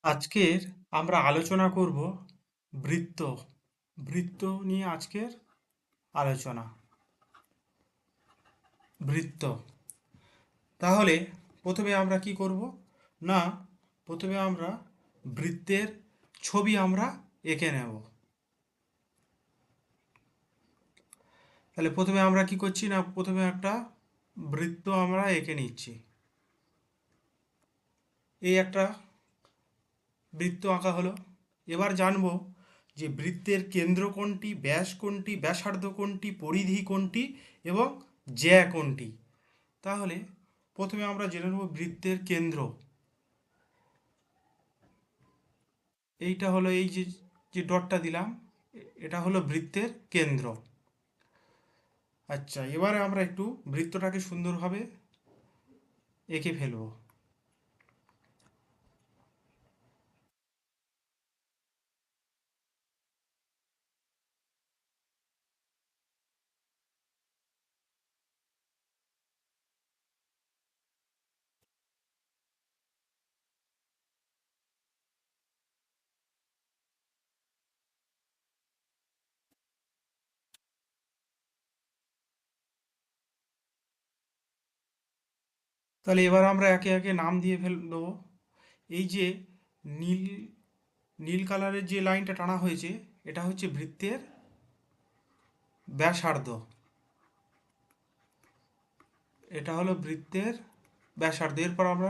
আজকের আমরা আলোচনা করব বৃত্ত। বৃত্ত নিয়ে আজকের আলোচনা। বৃত্ত। তাহলে প্রথমে আমরা কি করব? না, প্রথমে আমরা বৃত্তের ছবি আমরা এঁকে নেব। তাহলে প্রথমে আমরা কি করছি? না, প্রথমে একটা বৃত্ত আমরা এঁকে নিচ্ছি। এই একটা বৃত্ত আঁকা হলো। এবার জানব যে বৃত্তের কেন্দ্র কোনটি, ব্যাস কোনটি, ব্যাসার্ধ কোনটি, পরিধি কোনটি এবং জ্যা কোনটি। তাহলে প্রথমে আমরা জেনে নেব বৃত্তের কেন্দ্র। এইটা হলো এই যে যে ডটটা দিলাম, এটা হলো বৃত্তের কেন্দ্র। আচ্ছা, এবারে আমরা একটু বৃত্তটাকে সুন্দরভাবে এঁকে ফেলবো। তাহলে এবার আমরা একে একে নাম দিয়ে দেবো। এই যে নীল নীল কালারের যে লাইনটা টানা হয়েছে, এটা হচ্ছে বৃত্তের ব্যাসার্ধ। এটা হলো বৃত্তের ব্যাসার্ধ। এরপর আমরা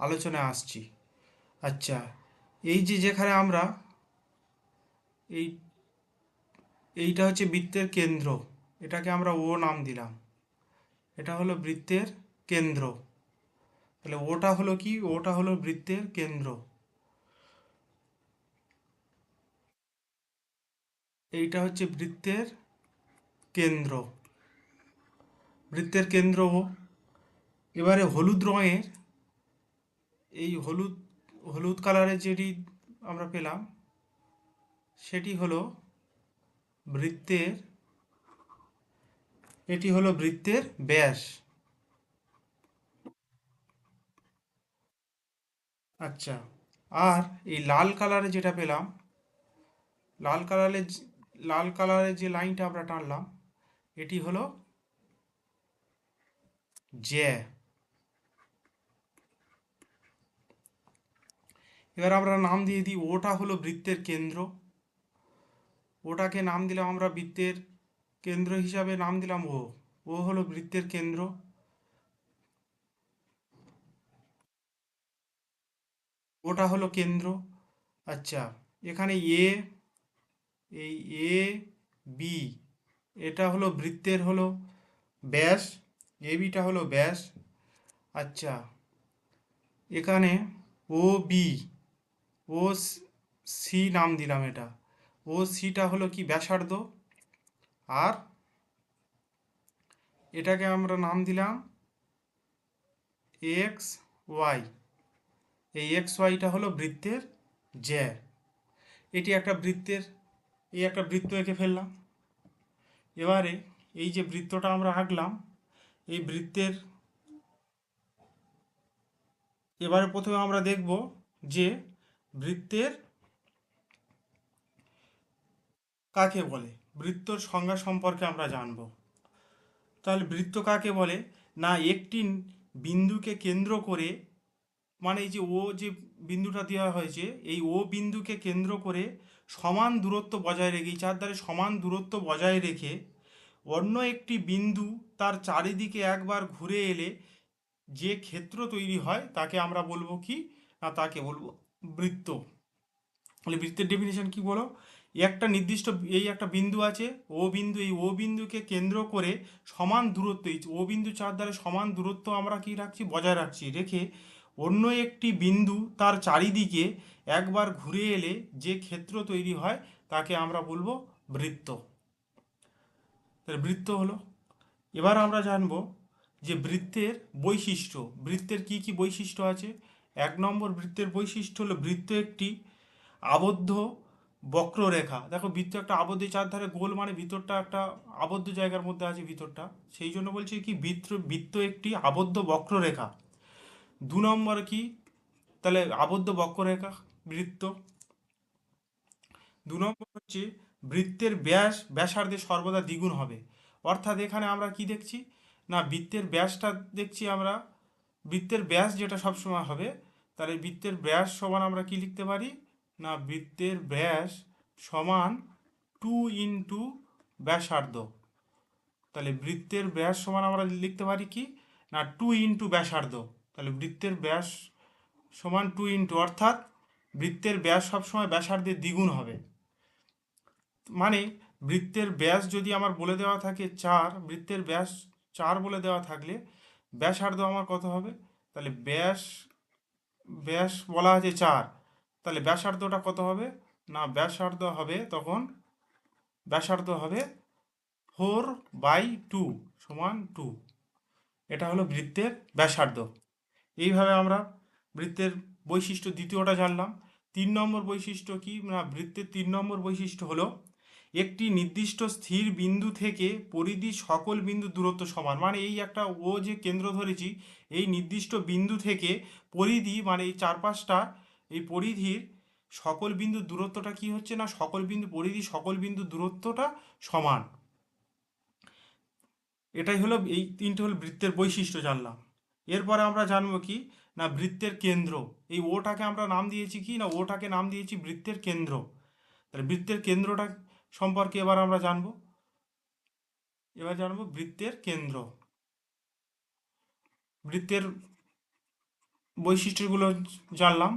আলোচনায় আসছি। আচ্ছা, এই যে যেখানে আমরা এই এইটা হচ্ছে বৃত্তের কেন্দ্র, এটাকে আমরা ও নাম দিলাম। এটা হলো বৃত্তের কেন্দ্র। তাহলে ওটা হলো কি? ওটা হলো বৃত্তের কেন্দ্র। এইটা হচ্ছে বৃত্তের কেন্দ্র। বৃত্তের কেন্দ্র ও। এবারে হলুদ রঙের এই হলুদ হলুদ কালারের যেটি আমরা পেলাম, সেটি হলো বৃত্তের, এটি হলো বৃত্তের ব্যাস। আচ্ছা, আর এই লাল কালারে যেটা পেলাম, লাল কালারের লাল কালারের যে লাইনটা আমরা টানলাম, এটি হলো জ্যা। এবার আমরা নাম দিয়ে দিই। ওটা হলো বৃত্তের কেন্দ্র। ওটাকে নাম দিলাম আমরা বৃত্তের কেন্দ্র হিসাবে, নাম দিলাম ও। ও হলো বৃত্তের কেন্দ্র। ওটা হলো কেন্দ্র। আচ্ছা, এখানে এই এ বি, এটা হলো বৃত্তের হলো ব্যাস। এ বিটা হলো ব্যাস। আচ্ছা, এখানে ও বি, ও সি নাম দিলাম এটা। ও সিটা হলো কি? ব্যাসার্ধ। আর এটাকে আমরা নাম দিলাম এক্স ওয়াই। এই এক্স ওয়াইটা হলো বৃত্তের জ্যা। এটি একটা বৃত্তের, এই একটা বৃত্ত এঁকে ফেললাম। এবারে এই যে বৃত্তটা আমরা আঁকলাম, এই বৃত্তের, এবারে প্রথমে আমরা দেখব যে বৃত্তের কাকে বলে। বৃত্তর সংজ্ঞা সম্পর্কে আমরা জানব। তাহলে বৃত্ত কাকে বলে? না, একটি বিন্দুকে কেন্দ্র করে, মানে এই যে ও যে বিন্দুটা দেওয়া হয়েছে, এই ও বিন্দুকে কেন্দ্র করে সমান দূরত্ব বজায় রেখে, এই চারধারে সমান দূরত্ব বজায় রেখে অন্য একটি বিন্দু তার চারিদিকে একবার ঘুরে এলে যে ক্ষেত্র তৈরি হয় তাকে আমরা বলবো কি? না, তাকে বলবো বৃত্ত। তাহলে বৃত্তের ডেফিনেশন কি বলো? একটা নির্দিষ্ট এই একটা বিন্দু আছে, ও বিন্দু, এই ও বিন্দুকে কেন্দ্র করে সমান দূরত্ব, এই ও বিন্দু চারধারে সমান দূরত্ব আমরা কি রাখছি? বজায় রাখছি। রেখে অন্য একটি বিন্দু তার চারিদিকে একবার ঘুরে এলে যে ক্ষেত্র তৈরি হয় তাকে আমরা বলবো বৃত্ত। তাহলে বৃত্ত হলো। এবার আমরা জানব যে বৃত্তের বৈশিষ্ট্য। বৃত্তের কি কি বৈশিষ্ট্য আছে? 1 নম্বর বৃত্তের বৈশিষ্ট্য হলো বৃত্ত একটি আবদ্ধ বক্ররেখা। দেখো, বৃত্ত একটা আবদ্ধ, চারধারে গোল, মানে ভিতরটা একটা আবদ্ধ জায়গার মধ্যে আছে ভিতরটা। সেই জন্য বলছি কি, বৃত্ত বৃত্ত একটি আবদ্ধ বক্ররেখা। 2 নম্বর কি? তাহলে আবদ্ধ বক্ররেখা। বৃত্ত। 2 নম্বর হচ্ছে বৃত্তের ব্যাস ব্যাসার্ধের সর্বদা দ্বিগুণ হবে। অর্থাৎ এখানে আমরা কি দেখছি, না বৃত্তের ব্যাসটা দেখছি আমরা, বৃত্তের ব্যাস যেটা সবসময় হবে, তাহলে বৃত্তের ব্যাস সমান আমরা কি লিখতে পারি, না বৃত্তের ব্যাস সমান 2 ইন্টু ব্যাসার্ধ। তাহলে বৃত্তের ব্যাস সমান আমরা লিখতে পারি কি, না 2 ইন্টু ব্যাসার্ধ। তাহলে বৃত্তের ব্যাস সমান 2 ইন্টু, অর্থাৎ বৃত্তের ব্যাস সবসময় ব্যাসার্ধের দ্বিগুণ হবে। মানে বৃত্তের ব্যাস যদি আমার বলে দেওয়া থাকে 4, বৃত্তের ব্যাস 4 বলে দেওয়া থাকলে ব্যাসার্ধ আমার কত হবে, তাহলে ব্যাস ব্যাস বলা আছে 4, তাহলে ব্যাসার্ধটা কত হবে, না ব্যাসার্ধ হবে তখন, ব্যাসার্ধ হবে 4/2 সমান 2। এটা হলো বৃত্তের ব্যাসার্ধ। এইভাবে আমরা বৃত্তের বৈশিষ্ট্য দ্বিতীয়টা জানলাম। 3 নম্বর বৈশিষ্ট্য কি, না বৃত্তের 3 নম্বর বৈশিষ্ট্য হলো একটি নির্দিষ্ট স্থির বিন্দু থেকে পরিধির সকল বিন্দু দূরত্ব সমান। মানে এই একটা ও যে কেন্দ্র ধরেছি, এই নির্দিষ্ট বিন্দু থেকে পরিধি মানে এই চারপাশটা, এই পরিধির সকল বিন্দু দূরত্বটা কি হচ্ছে, না সকল বিন্দু পরিধি সকল বিন্দু দূরত্বটা সমান। এটাই হলো, এই তিনটে হলো বৃত্তের বৈশিষ্ট্য জানলাম। এরপরে আমরা জানবো কি, না বৃত্তের কেন্দ্র। এই ওটাকে আমরা নাম দিয়েছি কি, না ওটাকে নাম দিয়েছি বৃত্তের কেন্দ্র। তাহলে বৃত্তের কেন্দ্রটা সম্পর্কে এবার আমরা জানবো। এবার জানবো বৃত্তের কেন্দ্র। বৃত্তের বৈশিষ্ট্যগুলো জানলাম।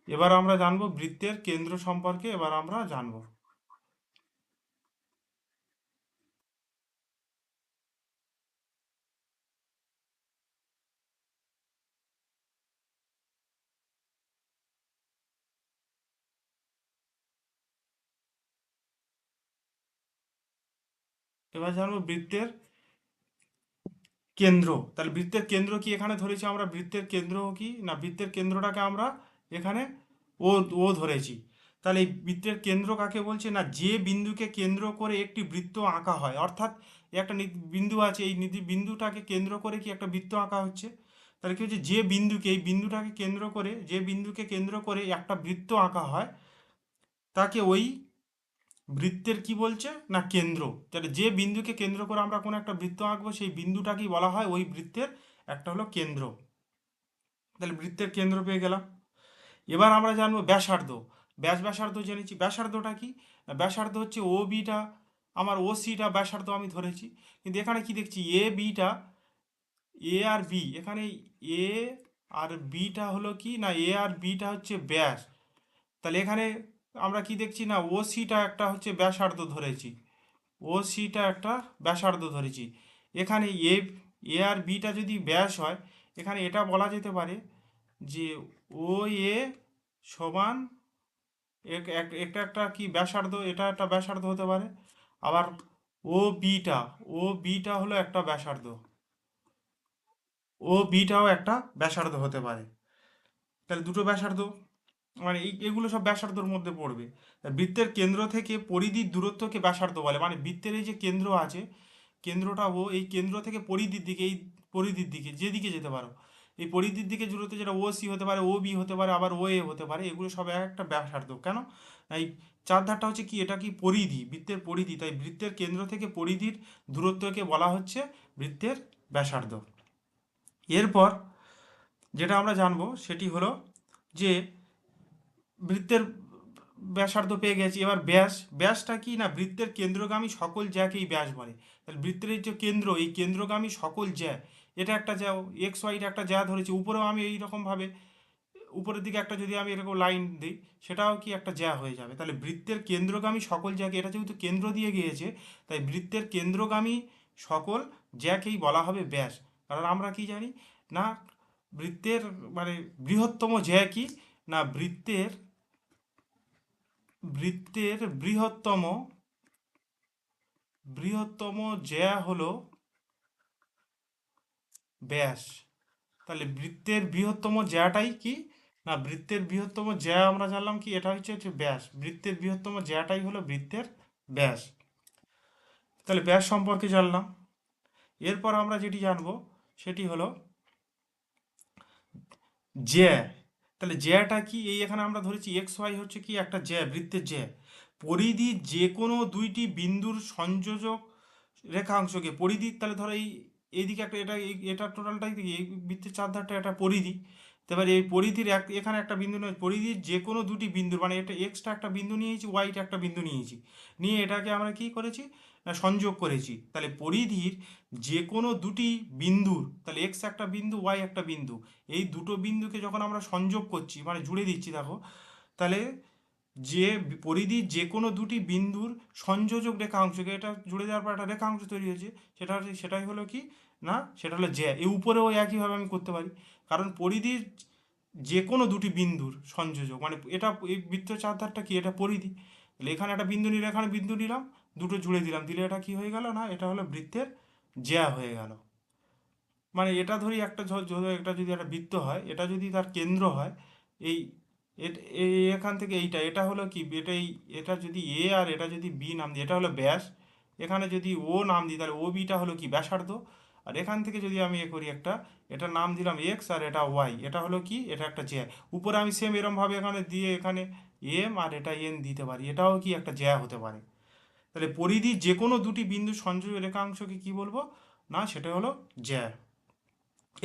এবার আমরা জানবো বৃত্তের কেন্দ্র সম্পর্কে, এবার আমরা জানবো। এবার জানবো বৃত্তের কেন্দ্র। তাহলে বৃত্তের কেন্দ্র কি এখানে ধরেছি আমরা, বৃত্তের কেন্দ্র কি, না বৃত্তের কেন্দ্রটাকে আমরা এখানে ও ও ধরেছি। তাহলে এই বৃত্তের কেন্দ্র কাকে বলছে, না যে বিন্দুকে কেন্দ্র করে একটি বৃত্ত আঁকা হয়। অর্থাৎ একটা বিন্দু আছে, এই বিন্দুটাকে কেন্দ্র করে কি একটা বৃত্ত আঁকা হচ্ছে। তাহলে কি হচ্ছে, যে বিন্দুকে, এই বিন্দুটাকে কেন্দ্র করে, যে বিন্দুকে কেন্দ্র করে একটা বৃত্ত আঁকা হয়, তাকে ওই বৃত্তের কি বলছে, না কেন্দ্র। তাহলে যে বিন্দুকে কেন্দ্র করে আমরা কোনো একটা বৃত্ত আঁকবো, সেই বিন্দুটাকেই বলা হয় ওই বৃত্তের একটা হলো কেন্দ্র। তাহলে বৃত্তের কেন্দ্র পেয়ে গেলাম। এবার আমরা জানবো ব্যাসার্ধ। ব্যাসার্ধ জেনেছি, ব্যাসার্ধটা কি, ব্যাসার্ধ হচ্ছে ও বিটা, আমার ও সিটা ব্যাসার্ধ আমি ধরেছি। কিন্তু এখানে কি দেখছি, এ বিটা, এ আর বি, এখানে এ আর বিটা হলো কি, না এ আর বিটা হচ্ছে ব্যাস। তাহলে এখানে আমরা কি দেখছি, না ও সিটা একটা হচ্ছে ব্যাসার্ধ ধরেছি, ও সিটা একটা ব্যাসার্ধ ধরেছি। এখানে এ এ আর বিটা যদি ব্যাস হয়, এখানে এটা বলা যেতে পারে যে ও এ সমান একটা একটা কি ব্যাসার্ধ, এটা একটা ব্যাসার্ধ হতে পারে। আবার ও বিটা, ও বিটা হলো একটা ব্যাসার্ধ, ও বিটাও একটা ব্যাসার্ধ হতে পারে। তাহলে দুটো ব্যাসার্ধ, মানে এগুলো সব ব্যাসার্ধর মধ্যে পড়বে। তা বৃত্তের কেন্দ্র থেকে পরিধির দূরত্বকে ব্যাসার্ধ বলে। মানে বৃত্তের এই যে কেন্দ্র আছে, কেন্দ্রটা ও, এই কেন্দ্র থেকে পরিধির দিকে, এই পরিধির দিকে যেদিকে যেতে পারো, এই পরিধির দিকে দূরত্ব যেটা ও সি হতে পারে, ও বি হতে পারে, আবার ও এ হতে পারে, এগুলো সব এক একটা ব্যাসার্ধ। কেন, এই চার ধারটা হচ্ছে কি, এটা কি পরিধি, বৃত্তের পরিধি। তাই বৃত্তের কেন্দ্র থেকে পরিধির দূরত্বকে বলা হচ্ছে বৃত্তের ব্যাসার্ধ। এরপর যেটা আমরা জানবো সেটি হলো যে বৃত্তের ব্যাসার্ধ পেয়ে গেছি। এবার ব্যাস, ব্যাসটা কি, না বৃত্তের কেন্দ্রগামী সকল জ্যাকেই ব্যাস বলে। তাহলে বৃত্তের এই যে কেন্দ্র, এই কেন্দ্রগামী সকল জ্যা, এটা একটা জ্যা, এক্স ওয়াইড একটা জ্যা ধরেছি। উপরেও আমি এই রকমভাবে উপরের দিকে একটা যদি আমি এরকম লাইন দিই, সেটাও কি একটা জ্যা হয়ে যাবে। তাহলে বৃত্তের কেন্দ্রগামী সকল জ্যাকে, এটা যেহেতু কেন্দ্র দিয়ে গিয়েছে, তাই বৃত্তের কেন্দ্রগামী সকল জ্যাকেই বলা হবে ব্যাস। কারণ আমরা কি জানি, না বৃত্তের মানে বৃহত্তম জ্যা কি, না বৃত্তের বৃত্তের বৃহত্তম বৃহত্তম জ্যা হলো ব্যাস। তাহলে বৃত্তের বৃহত্তম জ্যাটাই কি, না বৃত্তের বৃহত্তম জ্যা আমরা জানলাম কি, এটা হচ্ছে ব্যাস। বৃত্তের বৃহত্তম জ্যাটাই হলো বৃত্তের ব্যাস। তাহলে ব্যাস সম্পর্কে জানলাম। এরপর আমরা যেটি জানবো সেটি হলো জ্যা। তাহলে জ্যাটা কি, এই এখানে আমরা ধরেছি এক্স ওয়াই হচ্ছে কি একটা জ্যা, বৃত্তের জ্যা। পরিধি যে কোনো দুইটি বিন্দুর সংযোজক রেখাংশকে পরিধি, তাহলে ধরো এইদিকে একটা, এটা টোটালটাই কি এই বৃত্তের চারধারটা একটা পরিধি। তো এবার এই পরিধির এখানে একটা বিন্দু নয়, পরিধির যে কোনো দুটি বিন্দুর, মানে এটা এক্সটা একটা বিন্দু নিয়েছি, ওয়াইটা একটা বিন্দু নিয়েছি, নিয়ে এটাকে আমরা কি করেছি না সংযোগ করেছি। তাহলে পরিধির যে কোনো দুটি বিন্দুর, তাহলে এক্স একটা বিন্দু ওয়াই একটা বিন্দু, এই দুটো বিন্দুকে যখন আমরা সংযোগ করছি মানে জুড়ে দিচ্ছি দেখো, তাহলে যে পরিধির যে কোনো দুটি বিন্দুর সংযোজক রেখাংশকে এটা জুড়ে দেওয়ার পর একটা রেখাংশ তৈরি হয়েছে, সেটাই হলো কি না, সেটা হলো জ্যা। এই উপরেও একইভাবে আমি করতে পারি, কারণ পরিধির যে কোনো দুটি বিন্দুর সংযোজক, মানে এটা এই বৃত্ত চারধারটা কি, এটা পরিধি। তাহলে এখানে একটা বিন্দু নিলাম, এখানে বিন্দু নিলাম, দুটো জুড়ে দিলাম, দিলে এটা কি হয়ে গেল না, এটা হলো বৃত্তের জ্যা হয়ে গেল। মানে এটা ধরি একটা এটা যদি একটা বৃত্ত হয়, এটা যদি তার কেন্দ্র হয় এই এখান থেকে এটা হলো কি, এটা যদি এ আর এটা যদি বি নাম দিই, এটা হলো ব্যাস। এখানে যদি ও নাম দিই তাহলে ও বিটা হলো কি ব্যাসার্ধ। আর এখান থেকে যদি আমি করি একটা, এটা নাম দিলাম এক্স আর এটা ওয়াই, এটা হলো কি, এটা একটা জ্যা। উপরে আমি সেম এরমভাবে এখানে দিয়ে এখানে এম আর এটা এন দিতে পারি, এটাও কি একটা জ্যা হতে পারে। তাহলে পরিধি যে কোনো দুটি বিন্দু সংযোগ রেখাংশকে কি বলবো না, সেটা হলো জ্যা।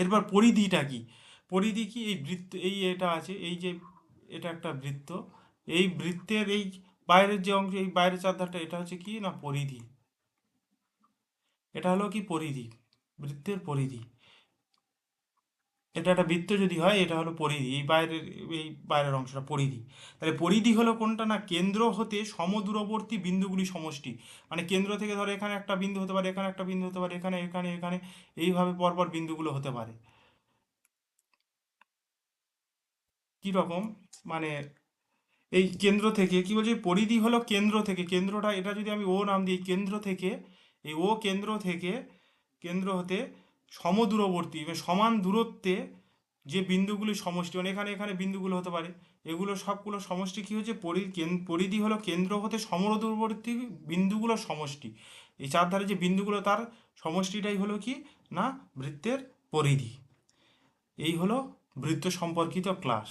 এরপর পরিধিটা কি, পরিধি কি, এই বৃত্ত এই এটা আছে, এই যে এটা একটা বৃত্ত, এই বৃত্তের এই বাইরের যে অংশ, এই বাইরের চারধারটা, এটা হচ্ছে কি না পরিধি। এটা হলো কি পরিধি, বৃত্তের পরিধি। এটা একটা বৃত্ত যদি হয়, এটা হলো পরিধি, এই বাইরের অংশটা পরিধি। তাহলে পরিধি হলো কোনটা না, কেন্দ্র হতে সমদূরবর্তী বিন্দুগুলি সমষ্টি। মানে কেন্দ্র থেকে ধরো এখানে একটা বিন্দু হতে পারে, এখানে একটা বিন্দু হতে পারে, এখানে এখানে এখানে, এইভাবে পরপর বিন্দুগুলো হতে পারে। কি রকম, মানে এই কেন্দ্র থেকে কি বলছি, পরিধি হলো কেন্দ্র থেকে, কেন্দ্রটা এটা যদি আমি ও নাম দিই, কেন্দ্র থেকে এই ও কেন্দ্র থেকে, কেন্দ্র হতে সমদূরবর্তী মানে সমান দূরত্বে যে বিন্দুগুলি সমষ্টি, মানে এখানে এখানে বিন্দুগুলো হতে পারে, এগুলো সবগুলো সমষ্টি কি হচ্ছে, পরিধি হলো কেন্দ্র হতে সমদূরবর্তী বিন্দুগুলোর সমষ্টি। এই চারধারে যে বিন্দুগুলো তার সমষ্টিটাই হলো কি না বৃত্তের পরিধি। এই হলো বৃত্ত সম্পর্কিত ক্লাস।